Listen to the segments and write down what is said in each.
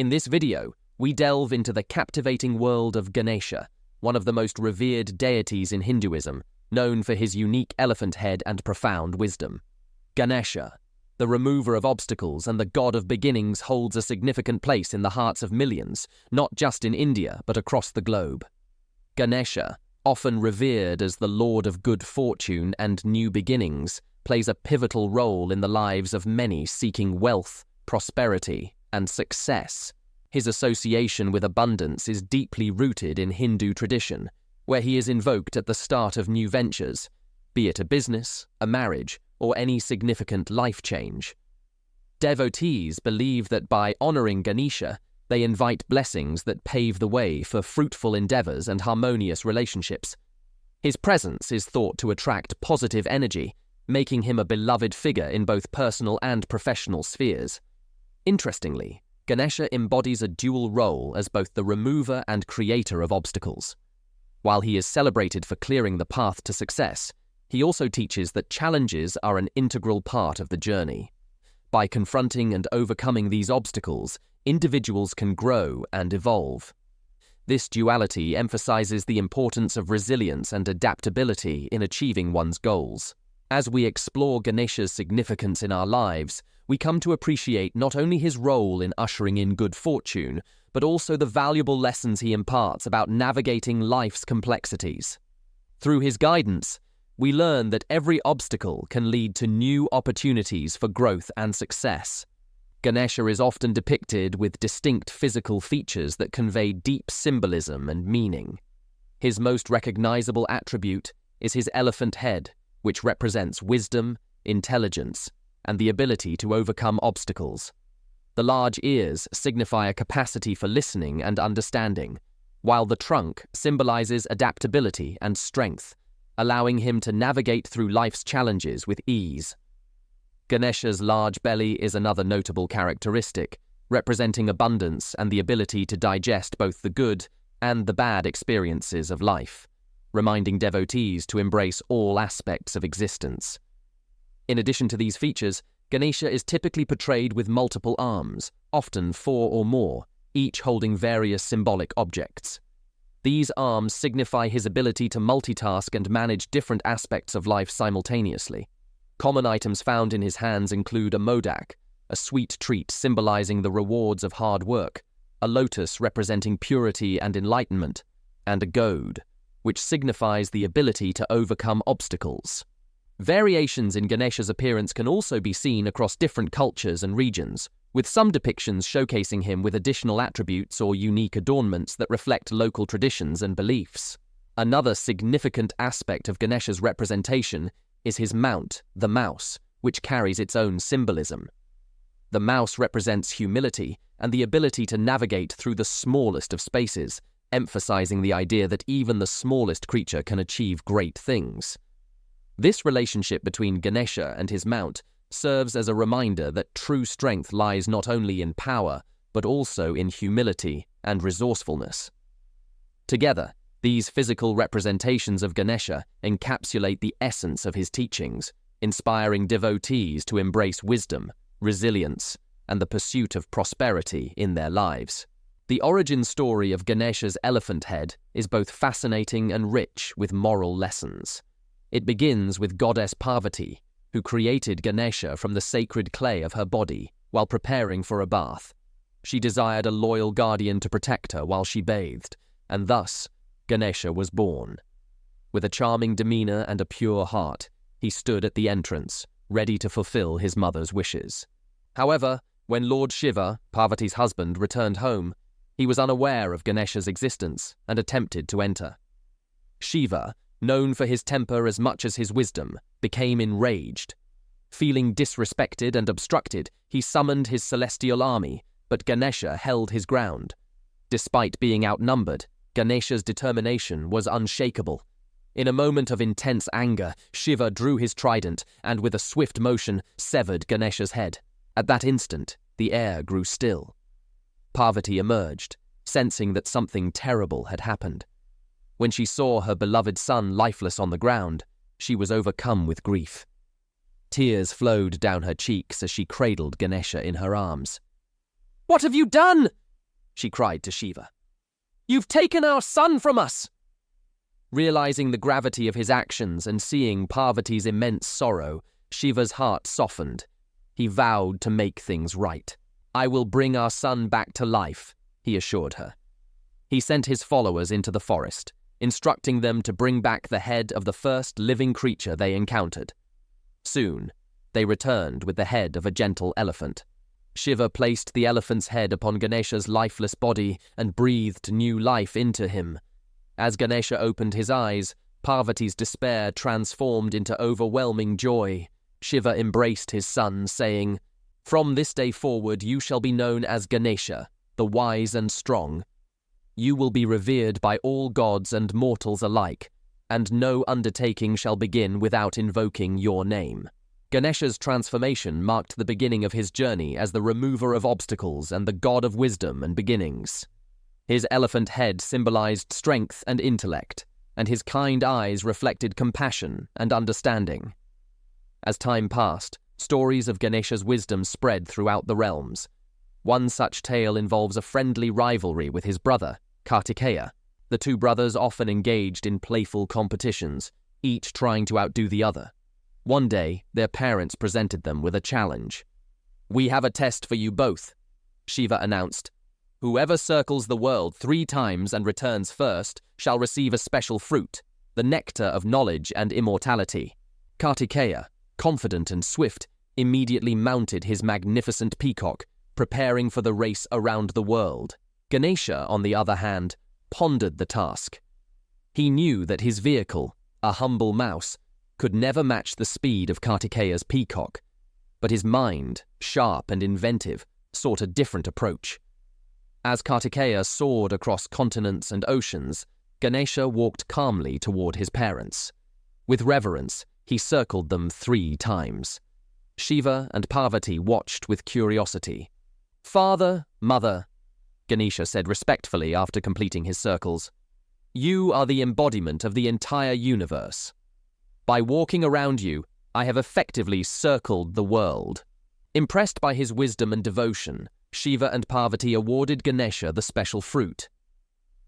In this video, we delve into the captivating world of Ganesha, one of the most revered deities in Hinduism, known for his unique elephant head and profound wisdom. Ganesha, the remover of obstacles and the god of beginnings, holds a significant place in the hearts of millions, not just in India but across the globe. Ganesha, often revered as the Lord of good fortune and new beginnings, plays a pivotal role in the lives of many seeking wealth, prosperity, and success. His association with abundance is deeply rooted in Hindu tradition, where he is invoked at the start of new ventures, be it a business, a marriage, or any significant life change. Devotees believe that by honoring Ganesha, they invite blessings that pave the way for fruitful endeavors and harmonious relationships. His presence is thought to attract positive energy, making him a beloved figure in both personal and professional spheres. Interestingly, Ganesha embodies a dual role as both the remover and creator of obstacles. While he is celebrated for clearing the path to success, he also teaches that challenges are an integral part of the journey. By confronting and overcoming these obstacles, individuals can grow and evolve. This duality emphasizes the importance of resilience and adaptability in achieving one's goals. As we explore Ganesha's significance in our lives, we come to appreciate not only his role in ushering in good fortune, but also the valuable lessons he imparts about navigating life's complexities. Through his guidance, we learn that every obstacle can lead to new opportunities for growth and success. Ganesha is often depicted with distinct physical features that convey deep symbolism and meaning. His most recognizable attribute is his elephant head, which represents wisdom, intelligence, and the ability to overcome obstacles. The large ears signify a capacity for listening and understanding, while the trunk symbolizes adaptability and strength, allowing him to navigate through life's challenges with ease. Ganesha's large belly is another notable characteristic, representing abundance and the ability to digest both the good and the bad experiences of life, reminding devotees to embrace all aspects of existence. In addition to these features, Ganesha is typically portrayed with multiple arms, often 4 or more, each holding various symbolic objects. These arms signify his ability to multitask and manage different aspects of life simultaneously. Common items found in his hands include a modak, a sweet treat symbolizing the rewards of hard work, a lotus representing purity and enlightenment, and a goad, which signifies the ability to overcome obstacles. Variations in Ganesha's appearance can also be seen across different cultures and regions, with some depictions showcasing him with additional attributes or unique adornments that reflect local traditions and beliefs. Another significant aspect of Ganesha's representation is his mount, the mouse, which carries its own symbolism. The mouse represents humility and the ability to navigate through the smallest of spaces, emphasizing the idea that even the smallest creature can achieve great things. This relationship between Ganesha and his mount serves as a reminder that true strength lies not only in power, but also in humility and resourcefulness. Together, these physical representations of Ganesha encapsulate the essence of his teachings, inspiring devotees to embrace wisdom, resilience, and the pursuit of prosperity in their lives. The origin story of Ganesha's elephant head is both fascinating and rich with moral lessons. It begins with goddess Parvati, who created Ganesha from the sacred clay of her body while preparing for a bath. She desired a loyal guardian to protect her while she bathed, and thus Ganesha was born. With a charming demeanor and a pure heart, he stood at the entrance, ready to fulfill his mother's wishes. However, when Lord Shiva, Parvati's husband, returned home, he was unaware of Ganesha's existence and attempted to enter. Shiva, known for his temper as much as his wisdom, became enraged. Feeling disrespected and obstructed, he summoned his celestial army, but Ganesha held his ground. Despite being outnumbered, Ganesha's determination was unshakable. In a moment of intense anger, Shiva drew his trident and with a swift motion severed Ganesha's head. At that instant, the air grew still. Parvati emerged, sensing that something terrible had happened. When she saw her beloved son lifeless on the ground, she was overcome with grief. Tears flowed down her cheeks as she cradled Ganesha in her arms. "What have you done?" she cried to Shiva. "You've taken our son from us!" Realizing the gravity of his actions and seeing Parvati's immense sorrow, Shiva's heart softened. He vowed to make things right. "I will bring our son back to life," he assured her. He sent his followers into the forest, instructing them to bring back the head of the first living creature they encountered. Soon, they returned with the head of a gentle elephant. Shiva placed the elephant's head upon Ganesha's lifeless body and breathed new life into him. As Ganesha opened his eyes, Parvati's despair transformed into overwhelming joy. Shiva embraced his son, saying, "From this day forward you shall be known as Ganesha, the wise and strong. You will be revered by all gods and mortals alike, and no undertaking shall begin without invoking your name." Ganesha's transformation marked the beginning of his journey as the remover of obstacles and the god of wisdom and beginnings. His elephant head symbolized strength and intellect, and his kind eyes reflected compassion and understanding. As time passed, stories of Ganesha's wisdom spread throughout the realms. One such tale involves a friendly rivalry with his brother, Kartikeya. The two brothers often engaged in playful competitions, each trying to outdo the other. One day, their parents presented them with a challenge. "We have a test for you both," Shiva announced. "Whoever circles the world 3 times and returns first shall receive a special fruit, the nectar of knowledge and immortality." Kartikeya, confident and swift, immediately mounted his magnificent peacock, preparing for the race around the world. Ganesha, on the other hand, pondered the task. He knew that his vehicle, a humble mouse, could never match the speed of Kartikeya's peacock, but his mind, sharp and inventive, sought a different approach. As Kartikeya soared across continents and oceans, Ganesha walked calmly toward his parents. With reverence, he circled them 3 times. Shiva and Parvati watched with curiosity. "Father, mother," Ganesha said respectfully after completing his circles, "you are the embodiment of the entire universe. By walking around you, I have effectively circled the world." Impressed by his wisdom and devotion, Shiva and Parvati awarded Ganesha the special fruit.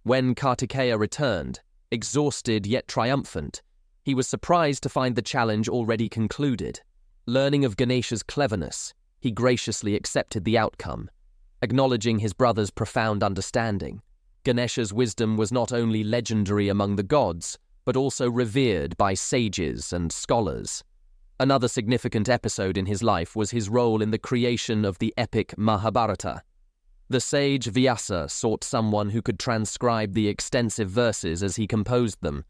When Kartikeya returned, exhausted yet triumphant, he was surprised to find the challenge already concluded. Learning of Ganesha's cleverness, he graciously accepted the outcome, acknowledging his brother's profound understanding. Ganesha's wisdom was not only legendary among the gods, but also revered by sages and scholars. Another significant episode in his life was his role in the creation of the epic Mahabharata. The sage Vyasa sought someone who could transcribe the extensive verses as he composed them.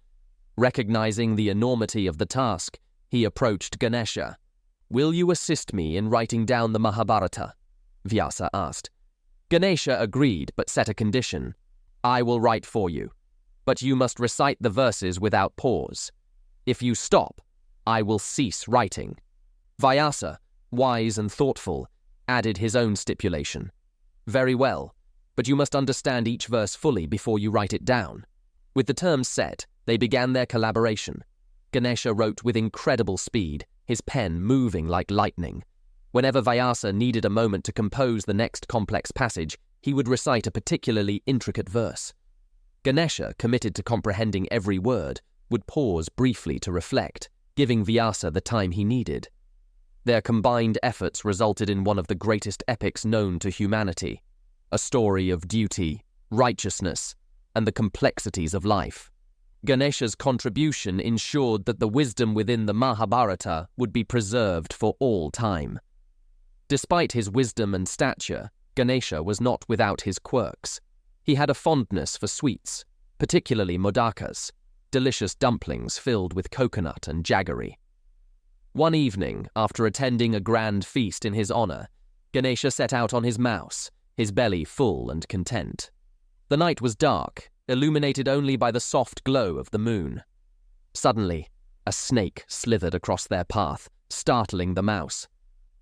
Recognizing the enormity of the task, he approached Ganesha. "Will you assist me in writing down the Mahabharata?" Vyasa asked. Ganesha agreed, but set a condition. "I will write for you, but you must recite the verses without pause. If you stop, I will cease writing." Vyasa, wise and thoughtful, added his own stipulation. "Very well, but you must understand each verse fully before you write it down." With the terms set, they began their collaboration. Ganesha wrote with incredible speed, his pen moving like lightning. Whenever Vyasa needed a moment to compose the next complex passage, he would recite a particularly intricate verse. Ganesha, committed to comprehending every word, would pause briefly to reflect, giving Vyasa the time he needed. Their combined efforts resulted in one of the greatest epics known to humanity, a story of duty, righteousness, and the complexities of life. Ganesha's contribution ensured that the wisdom within the Mahabharata would be preserved for all time. Despite his wisdom and stature, Ganesha was not without his quirks. He had a fondness for sweets, particularly modakas, delicious dumplings filled with coconut and jaggery. One evening, after attending a grand feast in his honor, Ganesha set out on his mouse, his belly full and content. The night was dark, illuminated only by the soft glow of the moon. Suddenly, a snake slithered across their path, startling the mouse.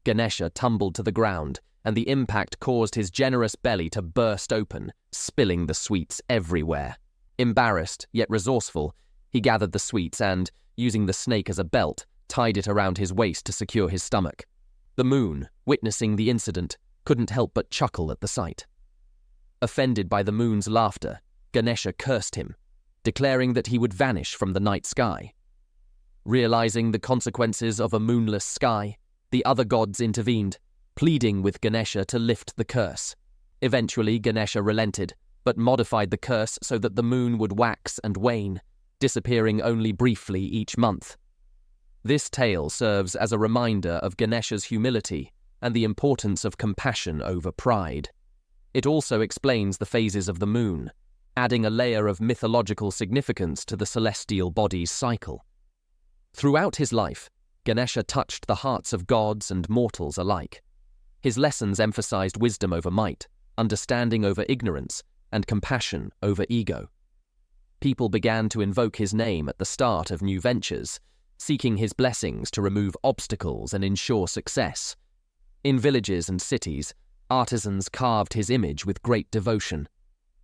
Ganesha tumbled to the ground, and the impact caused his generous belly to burst open, spilling the sweets everywhere. Embarrassed, yet resourceful, he gathered the sweets and, using the snake as a belt, tied it around his waist to secure his stomach. The moon, witnessing the incident, couldn't help but chuckle at the sight. Offended by the moon's laughter, Ganesha cursed him, declaring that he would vanish from the night sky. Realizing the consequences of a moonless sky, the other gods intervened, pleading with Ganesha to lift the curse. Eventually, Ganesha relented, but modified the curse so that the moon would wax and wane, disappearing only briefly each month. This tale serves as a reminder of Ganesha's humility and the importance of compassion over pride. It also explains the phases of the moon, adding a layer of mythological significance to the celestial body's cycle. Throughout his life, Ganesha touched the hearts of gods and mortals alike. His lessons emphasized wisdom over might, understanding over ignorance, and compassion over ego. People began to invoke his name at the start of new ventures, seeking his blessings to remove obstacles and ensure success. In villages and cities, artisans carved his image with great devotion.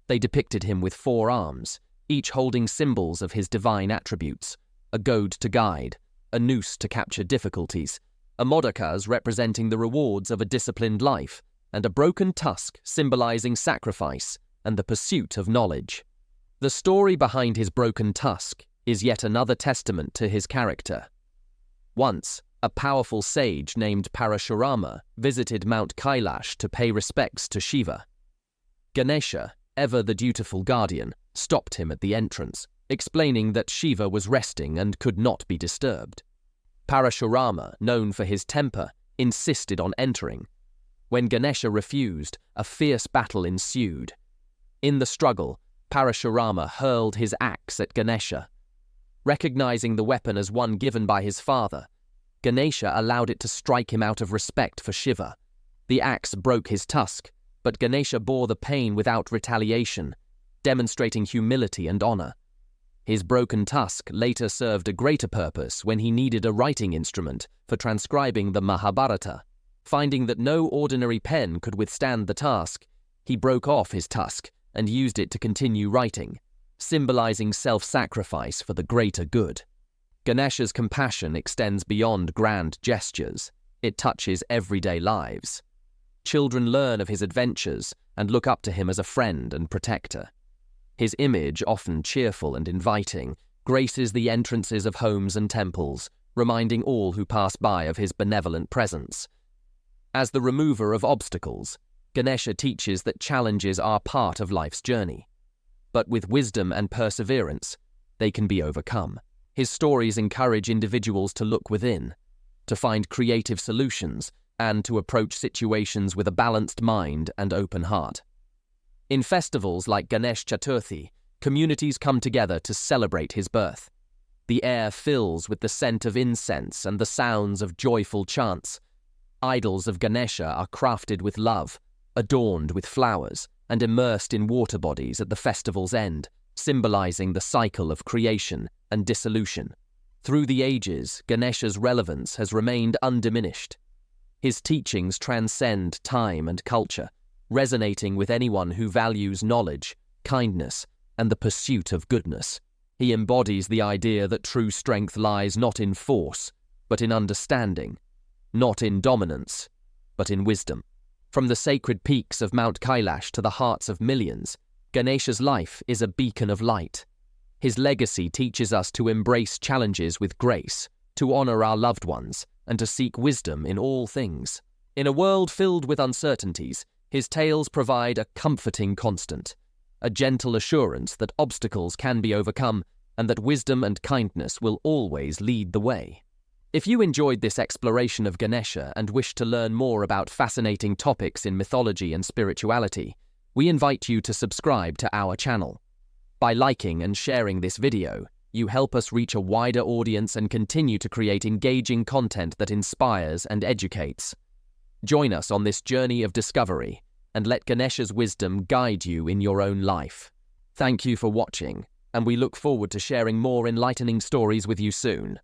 They depicted him with 4 arms, each holding symbols of his divine attributes: a goad to guide, a noose to capture difficulties, a modakas representing the rewards of a disciplined life, and a broken tusk symbolizing sacrifice and the pursuit of knowledge. The story behind his broken tusk is yet another testament to his character. Once, a powerful sage named Parashurama visited Mount Kailash to pay respects to Shiva. Ganesha, ever the dutiful guardian, stopped him at the entrance, explaining that Shiva was resting and could not be disturbed. Parashurama, known for his temper, insisted on entering. When Ganesha refused, a fierce battle ensued. In the struggle, Parashurama hurled his axe at Ganesha. Recognizing the weapon as one given by his father, Ganesha allowed it to strike him out of respect for Shiva. The axe broke his tusk, but Ganesha bore the pain without retaliation, demonstrating humility and honor. His broken tusk later served a greater purpose when he needed a writing instrument for transcribing the Mahabharata. Finding that no ordinary pen could withstand the task, he broke off his tusk and used it to continue writing, symbolizing self-sacrifice for the greater good. Ganesha's compassion extends beyond grand gestures. It touches everyday lives. Children learn of his adventures and look up to him as a friend and protector. His image, often cheerful and inviting, graces the entrances of homes and temples, reminding all who pass by of his benevolent presence. As the remover of obstacles, Ganesha teaches that challenges are part of life's journey. But with wisdom and perseverance, they can be overcome. His stories encourage individuals to look within, to find creative solutions, and to approach situations with a balanced mind and open heart. In festivals like Ganesh Chaturthi, communities come together to celebrate his birth. The air fills with the scent of incense and the sounds of joyful chants. Idols of Ganesha are crafted with love, adorned with flowers, and immersed in water bodies at the festival's end, symbolizing the cycle of creation and dissolution. Through the ages, Ganesha's relevance has remained undiminished. His teachings transcend time and culture, resonating with anyone who values knowledge, kindness, and the pursuit of goodness. He embodies the idea that true strength lies not in force, but in understanding, not in dominance, but in wisdom. From the sacred peaks of Mount Kailash to the hearts of millions, Ganesha's life is a beacon of light. His legacy teaches us to embrace challenges with grace, to honor our loved ones, and to seek wisdom in all things. In a world filled with uncertainties, his tales provide a comforting constant, a gentle assurance that obstacles can be overcome and that wisdom and kindness will always lead the way. If you enjoyed this exploration of Ganesha and wish to learn more about fascinating topics in mythology and spirituality, we invite you to subscribe to our channel. By liking and sharing this video, you help us reach a wider audience and continue to create engaging content that inspires and educates. Join us on this journey of discovery and let Ganesha's wisdom guide you in your own life. Thank you for watching, and we look forward to sharing more enlightening stories with you soon.